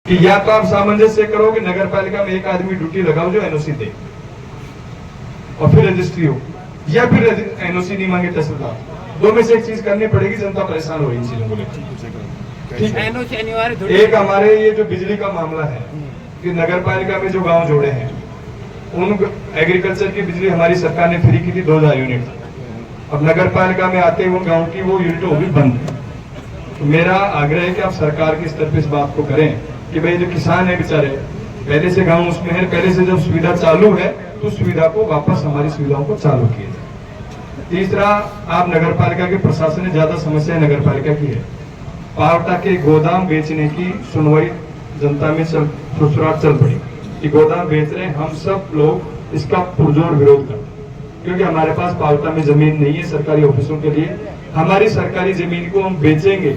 कि या तो आप सामंजस्य करो कि नगर पालिका में एक आदमी ड्यूटी लगाओ जो एनओसी दे और फिर रजिस्ट्री हो, या फिर एनओसी नहीं मांगे तहसीलदार, दो में से एक चीज करनी पड़ेगी। जनता परेशान हो रही इन चीजों को लेकर। ठीक है, एक हमारे ये जो बिजली का मामला है कि नगर पालिका में जो गांव जोड़े हैं उन एग्रीकल्चर की बिजली हमारी सरकार ने फ्री की थी 2000 यूनिट। अब नगर पालिका में आते हुए गांव की वो यूनिट होगी बंद। तो मेरा आग्रह है कि आप सरकार के स्तर पर इस बात को करें कि भाई जो किसान है बेचारे पहले से गांव उसमें है, पहले से जब सुविधा चालू है तो सुविधा को वापस हमारी सुविधाओं को चालू किया जाए। तीसरा, आप नगर पालिका के प्रशासन ने ज्यादा समस्या नगर पालिका की है। पावटा के गोदाम बेचने की सुनवाई जनता में ससुराल चल पड़ी कि गोदाम बेच रहे हैं। हम सब लोग इसका पुरजोर विरोध करते हैं क्योंकि हमारे पास पावटा में जमीन नहीं है सरकारी ऑफिसों के लिए। हमारी सरकारी जमीन को हम बेचेंगे,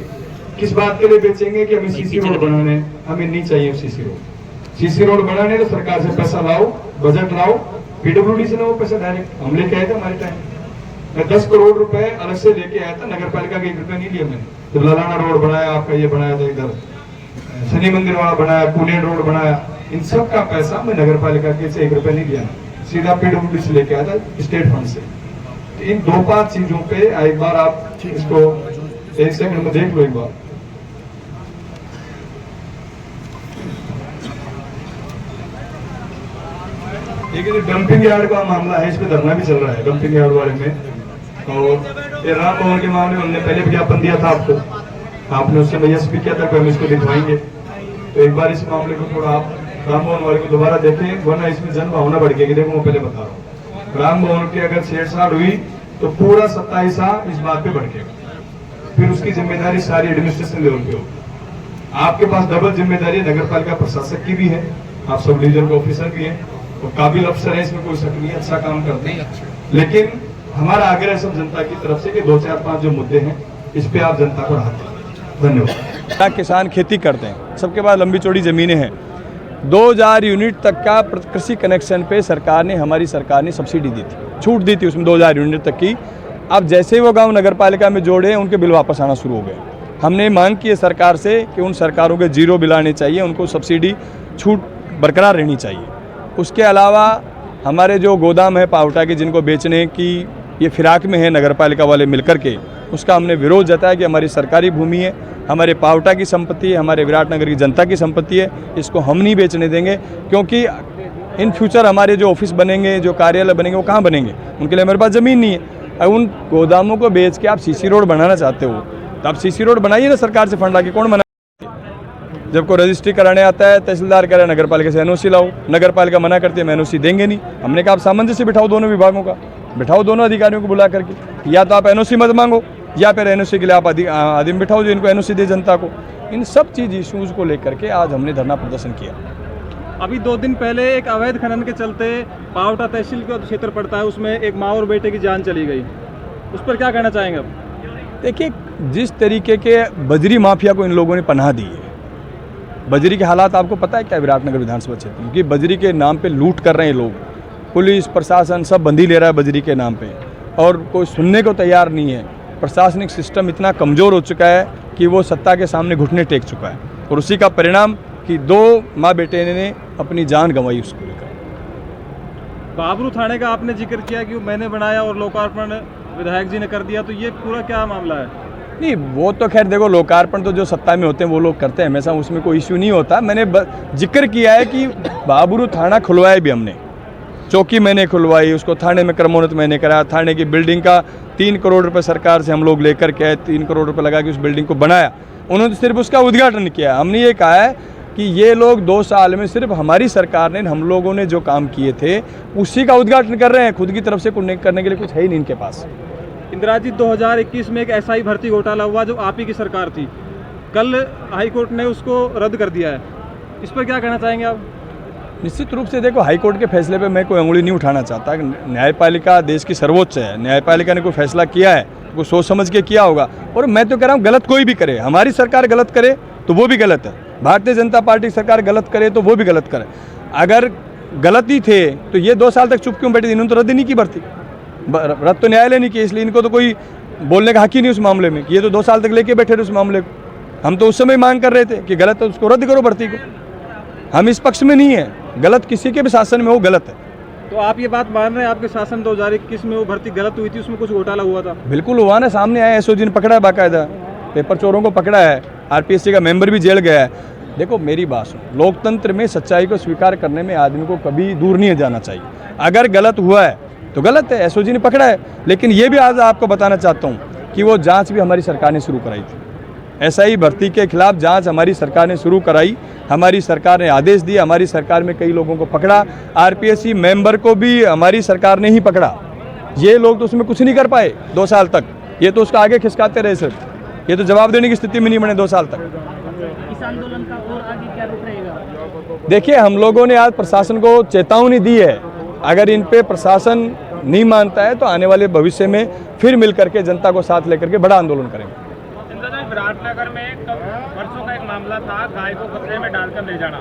किस बात के लिए बेचेंगे कि हमें सीसी रोड बनाने, हमें नहीं चाहिए सीसी रोड। सीसी रोड बनाने तो सरकार से पैसा लाओ, बजट लाओ, पीडब्ल्यूडी से ना वो पैसा डायरेक्ट हम लेके आए थे हमारे टाइम। मैं 10 करोड़ रुपए अलग से लेके आया था, नगर पालिका के 1 रुपया नहीं लिया मैंने। जब ललाना रोड बनाया, आपका ये बनाया था, इधर शनि मंदिर वाला बनाया, पुणे रोड बनाया, इन सब का पैसा मैं नगर पालिका के से 1 रुपया नहीं लिया, सीधा पीडब्ल्यूडी से लेके आया था स्टेट फंड से। इन 2-5 चीजों पे एक बार आप इसको 1 सेकंड में देख लो एक बार। एक डंपिंग यार्ड का मामला है, इस पे धरना भी चल रहा है डंपिंग यार्ड वाले में। और ये राम भवन के मामले में हमने पहले विज्ञापन दिया था आपको, आपने उससे मैयस भी किया था कि हम इसको दिखवाएंगे। तो एक बार इस मामले को थोड़ा आप राम भवन वाले को दोबारा देखें, वरना इसमें जन भावना बढ़ गई। देखो मैं पहले बता रहा हूँ, राम भवन की अगर छेड़छाड़ हुई तो पूरा 27 इस बात पे बढ़ गया। फिर उसकी जिम्मेदारी सारी एडमिनिस्ट्रेशन लेवल पे होगी। आपके पास डबल जिम्मेदारी नगर पालिका प्रशासक की भी है, आप सब डिवीजन के ऑफिसर भी हैं और काबिल अफसर है, इसमें कोई शक नहीं है, अच्छा काम करते हैं। लेकिन हमारा आग्रह सब जनता की तरफ से कि 2, 4, 5 जो मुद्दे हैं इस पे आप जनता को राहत दें। धन्यवाद। किसान खेती करते हैं, सबके पास लंबी चौड़ी ज़मीनें हैं। 2000 यूनिट तक का कृषि कनेक्शन पे सरकार ने, हमारी सरकार ने सब्सिडी दी थी, छूट दी थी उसमें 2000 यूनिट तक की। अब जैसे ही वो गांव नगर पालिका में जोड़े उनके बिल वापस आना शुरू हो गए। हमने मांग की है सरकार से कि उन सरकारों के जीरो बिल आने चाहिए, उनको सब्सिडी छूट बरकरार रहनी चाहिए। उसके अलावा हमारे जो गोदाम है पावटा के, जिनको बेचने की ये फिराक में है नगर पालिका वाले मिलकर के, उसका हमने विरोध जताया कि हमारी सरकारी भूमि है, हमारे पावटा की संपत्ति है, हमारे विराटनगर की जनता की संपत्ति है, इसको हम नहीं बेचने देंगे। क्योंकि इन फ्यूचर हमारे जो ऑफिस बनेंगे, जो कार्यालय बनेंगे, वो कहाँ बनेंगे, उनके लिए हमारे पास ज़मीन नहीं है। अब उन गोदामों को बेच के आप सीसी रोड बनाना चाहते हो तो आप सीसी रोड बनाइए ना, सरकार से फंड लाके। कौन बना? जब कोई रजिस्ट्री कराने आता है तहसीलदार कह रहा है नगर पालिका से एनओसी लाओ, नगर पालिका मना करती है, हम एनओसी देंगे नहीं। हमने कहा आप सामंजस्य बिठाओ दोनों विभागों का, बिठाओ दोनों अधिकारियों को बुला करके, या तो आप एनओसी मत मांगो या फिर एनओसी के लिए आप आदमी बिठाओ जो इनको एनओसी दे जनता को। इन सब चीज़ इशूज़ को लेकर के आज हमने धरना प्रदर्शन किया। अभी 2 दिन पहले एक अवैध खनन के चलते पावटा तहसील का क्षेत्र पड़ता है, उसमें एक माँ और बेटे की जान चली गई, उस पर क्या कहना चाहेंगे आप? देखिए, जिस तरीके के बजरी माफिया को इन लोगों ने पनाह दी है, बजरी के हालात आपको पता है क्या विराटनगर विधानसभा क्षेत्र में, कि बजरी के नाम पे लूट कर रहे हैं लोग, पुलिस प्रशासन सब बंदी ले रहा है बजरी के नाम पे और कोई सुनने को तैयार नहीं है। प्रशासनिक सिस्टम इतना कमज़ोर हो चुका है कि वो सत्ता के सामने घुटने टेक चुका है और उसी का परिणाम कि 2 माँ बेटे ने अपनी जान गंवाई उसको लेकर। बाबरू थाने का आपने जिक्र किया कि मैंने बनाया और लोकार्पण विधायक जी ने कर दिया, तो ये पूरा क्या मामला है? नहीं, वो तो खैर देखो, लोकार्पण तो जो सत्ता में होते हैं वो लोग करते हैं हमेशा, उसमें कोई इश्यू नहीं होता। मैंने जिक्र किया है कि बाबरू थाना खुलवाया भी हमने, चौकी मैंने खुलवाई, उसको थाने में क्रमोन्नत मैंने कराया, थाने की बिल्डिंग का 3 करोड़ रुपए सरकार से हम लोग लेकर के 3 करोड़ रुपए लगा के उस बिल्डिंग को बनाया। उन्होंने सिर्फ उसका उद्घाटन किया। हमने ये कहा है कि ये लोग 2 साल में सिर्फ हमारी सरकार ने, हम लोगों ने जो काम किए थे उसी का उद्घाटन कर रहे हैं, खुद की तरफ से करने के लिए कुछ है ही नहीं इनके पास। इंदिरा जी, 2021 में एक एसआई भर्ती घोटाला हुआ जो आप ही की सरकार थी, कल हाईकोर्ट ने उसको रद्द कर दिया है, इस पर क्या कहना चाहेंगे आप? निश्चित रूप से देखो, हाईकोर्ट के फैसले पे मैं कोई अंगुली नहीं उठाना चाहता। न्यायपालिका देश की सर्वोच्च है, न्यायपालिका ने कोई फैसला किया है वो सोच समझ के किया होगा। और मैं तो कह रहा हूँ गलत कोई भी करे, हमारी सरकार गलत करे तो वो भी गलत है, भारतीय जनता पार्टी सरकार गलत करे तो वो भी गलत करे। अगर गलत ही थे तो ये 2 साल तक चुप क्यों बैठे? इन्होंने तो रद्द ही नहीं की भर्ती, रद्द तो न्यायालय नहीं किया, इसलिए इनको तो कोई बोलने का हक ही नहीं उस मामले में। ये तो 2 साल तक लेके बैठे रहे उस मामले को। हम तो उस समय मांग कर रहे थे कि गलत है उसको रद्द करो भर्ती को। हम इस पक्ष में नहीं है, गलत किसी के भी शासन में हो गलत है। तो आप ये बात मान रहे हैं आपके शासन 2021 में वो भर्ती गलत हुई थी, उसमें कुछ घोटाला हुआ था? बिल्कुल हुआ ना, सामने आया, एसओजी ने पकड़ा है, बाकायदा पेपर चोरों को पकड़ा है, आरपीएससी का मेंबर भी जेल गया है। देखो मेरी बात सुनो, लोकतंत्र में सच्चाई को स्वीकार करने में आदमी को कभी दूर नहीं जाना चाहिए। अगर गलत हुआ है तो गलत है, एसओजी ने पकड़ा है, लेकिन ये भी आज आपको बताना चाहता हूँ कि वो जांच भी हमारी सरकार ने शुरू कराई थी। एसआई भर्ती के खिलाफ जांच हमारी सरकार ने शुरू कराई, हमारी सरकार ने आदेश दिया, हमारी सरकार में कई लोगों को पकड़ा, आरपीएससी मेंबर को भी हमारी सरकार ने ही पकड़ा। ये लोग तो उसमें कुछ नहीं कर पाए 2 साल तक, ये तो उसका आगे खिसकाते रहे सिर्फ, ये तो जवाब देने की स्थिति में नहीं बने 2 साल तक। इस आंदोलन का और आगे क्या रुख रहेगा? देखिए हम लोगों ने आज प्रशासन को चेतावनी दी है, अगर इन पे प्रशासन नहीं मानता है तो आने वाले भविष्य में फिर मिल करके जनता को साथ लेकर के बड़ा आंदोलन करेंगे। विराटनगर में परसों का एक मामला था, गाय को खतरे में डालकर ले जाना,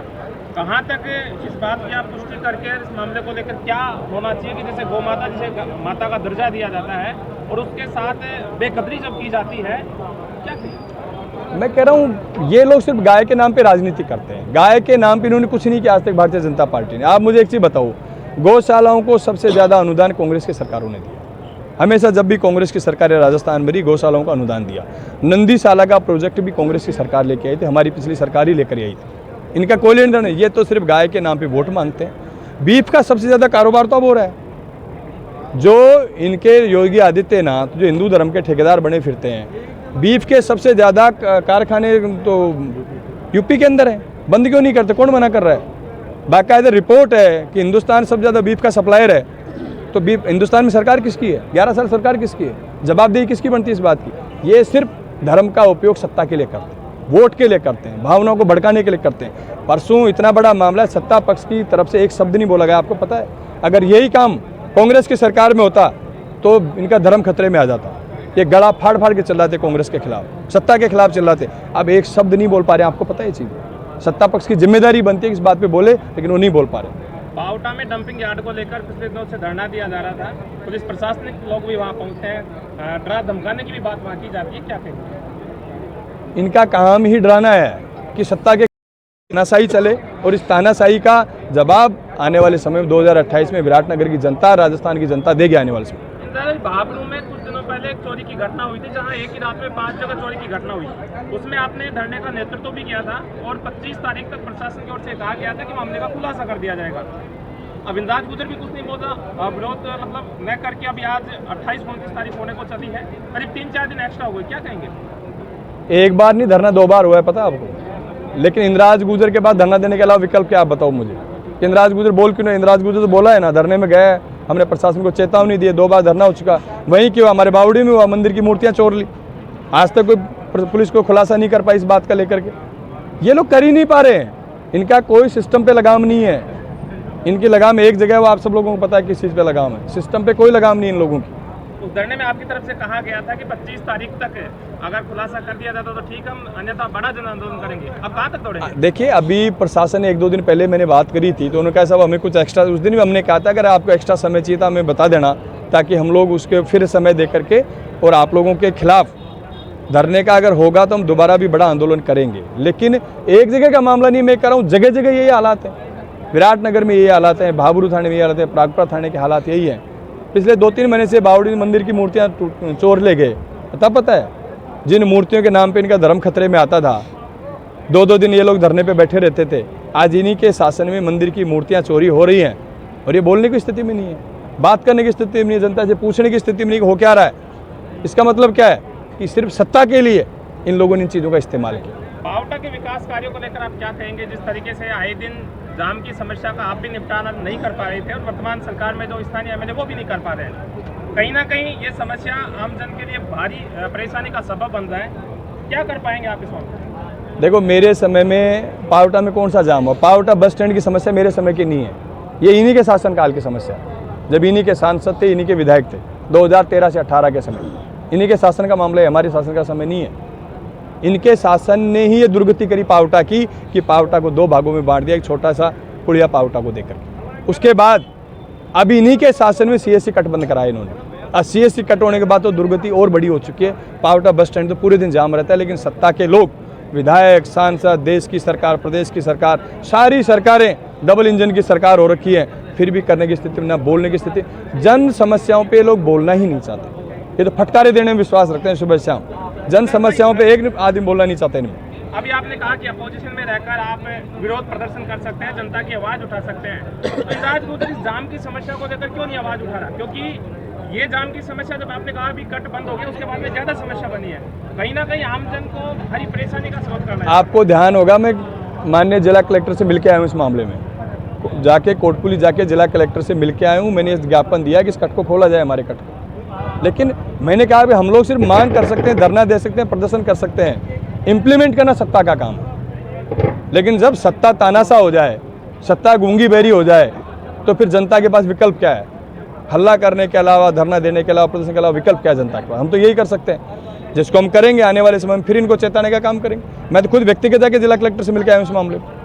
कहाँ तक इस बात की आप पुष्टि करके इस मामले को लेकर क्या होना चाहिए कि जैसे गौ माता, जिसे माता का दर्जा दिया जाता है और उसके साथ बेकदरी जब की जाती है, क्या कहें? मैं कह रहा हूँ ये लोग सिर्फ गाय के नाम पे राजनीति करते हैं, गाय के नाम पे इन्होंने कुछ नहीं किया आज तक भारतीय जनता पार्टी ने। आप मुझे एक चीज़ बताओ, गौशालाओं को सबसे ज़्यादा अनुदान कांग्रेस की सरकारों ने दिया, हमेशा जब भी कांग्रेस की सरकार राजस्थान में रही गौशालाओं को अनुदान दिया। नंदीशाला का प्रोजेक्ट भी कांग्रेस की सरकार लेके आई थी, हमारी पिछली सरकार ही लेकर आई थी। इनका कोई लेन देन नहीं, ये तो सिर्फ गाय के नाम पे वोट मांगते हैं। बीफ का सबसे ज़्यादा कारोबार तो अब हो रहा है, जो इनके योगी आदित्यनाथ जो हिंदू धर्म के ठेकेदार बने फिरते हैं, बीफ के सबसे ज़्यादा कारखाने तो यूपी के अंदर हैं, बंद क्यों नहीं करते? कौन मना कर रहा है? बाकायदा रिपोर्ट है कि हिंदुस्तान सबसे ज़्यादा बीफ का सप्लायर है, तो बीफ हिंदुस्तान में सरकार किसकी है? 11 साल सरकार किसकी है? जवाबदेही किसकी बनती है इस बात की? ये सिर्फ धर्म का उपयोग सत्ता के लिए करते हैं, वोट के लिए करते हैं, भावनाओं को भड़काने के लिए करते हैं। परसों इतना बड़ा मामला सत्ता पक्ष की तरफ से एक शब्द नहीं बोला गया, आपको पता है? अगर यही काम कांग्रेस की सरकार में होता तो इनका धर्म खतरे में आ जाता। ये गला फाड़ फाड़ के चिल्लाते कांग्रेस के खिलाफ, सत्ता के खिलाफ चिल्लाते, अब एक शब्द नहीं बोल पा रहे। आपको पता है ये चीज़? सत्ता पक्ष की जिम्मेदारी बनती है कि इस बात पे बोले, लेकिन वो नहीं बोल पा रहे। बावटा में डंपिंग यार्ड को लेकर पिछले दिनों से धरना दिया जा रहा था, पुलिस प्रशासनिक लोग भी वहां पहुंचते हैं, डरा धमकाने की भी बात वहां की जाती है, क्या कहेंगे? इनका काम ही डराना है कि सत्ता के तानाशाही चले, और इस तानाशाही का जवाब आने वाले समय में 2028 में विराटनगर की जनता, राजस्थान की जनता देगी आने वाले समय। भाबरू में कुछ दिनों पहले एक चोरी की घटना हुई थी, जहां एक ही रात में 5 जगह चोरी की घटना हुई, उसमें आपने धरने का नेतृत्व भी किया था और 25 तारीख तक प्रशासन की ओर से कहा गया था कि मामले का खुलासा कर दिया जाएगा। अब इंद्राज गुजर भी कुछ नहीं बोला, विरोध मतलब न करके अभी आज 28-29 तारीख होने को चली है, करीब 3-4 दिन एक्स्ट्रा हो गए, क्या कहेंगे? एक बार नहीं, धरना 2 बार हुआ है, पता है आपको? लेकिन इंद्राज गुजर के बाद धरना देने के अलावा विकल्प क्या, आप बताओ मुझे? कि इंद्राज गुजर बोल क्यों नहीं? इंद्राज गुजर तो बोला है ना, धरने में गए, हमने प्रशासन को चेतावनी दी, 2 बार धरना हो चुका। वहीं क्यों हमारे बावड़ी में हुआ, मंदिर की मूर्तियां चोर ली, आज तक कोई पुलिस को खुलासा नहीं कर पाई इस बात का लेकर के। ये लोग कर ही नहीं पा रहे हैं, इनका कोई सिस्टम पे लगाम नहीं है, इनकी लगाम एक जगह है, वो आप सब लोगों को पता है किस चीज़ पे लगाम है, सिस्टम पे कोई लगाम नहीं इन लोगों की। उस धरने में आपकी तरफ से कहा गया था कि 25 तारीख तक अगर खुलासा कर दिया जाता तो ठीक, हम अन्यथा बड़ा जन आंदोलन करेंगे। अब कहाँ तक दौड़ेंगे? देखिए अभी प्रशासन ने 1-2 दिन पहले मैंने बात करी थी, तो उन्होंने कहा साहब हमें कुछ एक्स्ट्रा, उस दिन भी हमने कहा था अगर आपको एक्स्ट्रा समय चाहिए था हमें बता देना, ताकि हम लोग उसके फिर समय दे करके और आप लोगों के खिलाफ धरने का अगर होगा तो हम दोबारा भी बड़ा आंदोलन करेंगे। लेकिन एक जगह का मामला नहीं, मैं कह रहा हूँ जगह जगह यही हालात है, विराटनगर में यही हालात हैं, भाबरू थाने में यही हालात है, प्रागपुर थाने के हालात यही हैं। पिछले 2-3 महीने से बावड़ी मंदिर की मूर्तियां चोर ले गए, पता है? जिन मूर्तियों के नाम पे इनका धर्म खतरे में आता था, 2-2 दिन ये लोग धरने पे बैठे रहते थे, आज इन्हीं के शासन में मंदिर की मूर्तियां चोरी हो रही हैं और ये बोलने की स्थिति में नहीं है, बात करने की स्थिति में नहीं है, जनता से पूछने की स्थिति में नहीं हो क्या रहा है। इसका मतलब क्या है कि सिर्फ सत्ता के लिए इन लोगों ने इन चीज़ों का इस्तेमाल किया। बावटा के विकास कार्यों को लेकर आप क्या कहेंगे? जिस तरीके से आए दिन जाम की समस्या का आप भी निपटारा नहीं कर पा रहे थे और वर्तमान सरकार में जो स्थानीय एमएलए वो भी नहीं कर पा रहे हैं, कहीं ना कहीं ये समस्या आम जन के लिए भारी परेशानी का सबब बन रहा है, क्या कर पाएंगे आप इस वक्त? देखो मेरे समय में पावटा में कौन सा जाम हो? पावटा बस स्टैंड की समस्या मेरे समय की नहीं है, ये इन्हीं के शासनकाल की समस्या है, जब इन्हीं के सांसद थे, इन्हीं के विधायक थे 2013 से 18 के समय, इन्हीं के शासन का मामला है, हमारे शासन का समय नहीं है। इनके शासन ने ही ये दुर्गति करी पावटा की कि पावटा को 2 भागों में बांट दिया, एक छोटा सा पुड़िया पावटा को देकर। उसके बाद अब इन्हीं के शासन में सीएससी कट बंद कराया इन्होंने, और सीएससी कट होने के बाद तो दुर्गति और बड़ी हो चुकी है। पावटा बस स्टैंड तो पूरे दिन जाम रहता है, लेकिन सत्ता के लोग विधायक, सांसद, देश की सरकार, प्रदेश की सरकार, सारी सरकारें डबल इंजन की सरकार हो रखी है, फिर भी करने की स्थिति में, ना बोलने की स्थिति। जन समस्याओं पे लोग बोलना ही नहीं चाहते, ये तो फटकारे देने में विश्वास रखते हैं सुबह शाम। जन समस्याओं पे एक आदमी बोलना नहीं चाहते इनमें। अभी आपने कहा कि अपोजिशन में रहकर आप विरोध प्रदर्शन कर सकते हैं, जनता की आवाज उठा सकते हैं, तो इजाज गुजर इस जाम की समस्या को लेकर क्यों नहीं आवाज उठा रहा? क्योंकि ये जाम की समस्या जब आपने कहा अभी कट बंद हो गया, उसके बाद में ज्यादा समस्या बनी है, कहीं ना कहीं आमजन को भारी परेशानी का स्रोत करना है। आपको ध्यान होगा, मैं माननीय जिला कलेक्टर से मिलकर आया हूँ इस मामले में, जाके कोटपुली जाके जिला कलेक्टर से मिलकर आया हूँ। मैंने इस ज्ञापन दिया कि इस कट को खोला जाए, हमारे कट को। लेकिन मैंने कहा कि हम लोग सिर्फ मांग कर सकते हैं, धरना दे सकते हैं, प्रदर्शन कर सकते हैं, इम्प्लीमेंट करना सत्ता का काम है। लेकिन जब सत्ता तानासा हो जाए, सत्ता गूंगी बहरी हो जाए, तो फिर जनता के पास विकल्प क्या है? हल्ला करने के अलावा, धरना देने के अलावा, प्रदर्शन के अलावा विकल्प क्या है जनता के पास? हम तो यही कर सकते हैं, जिसको हम करेंगे आने वाले समय में, फिर इनको चेताने का काम करेंगे। मैं तो खुद व्यक्तिगत जाके जिला कलेक्टर से मिलकर आया हूँ इस मामले में।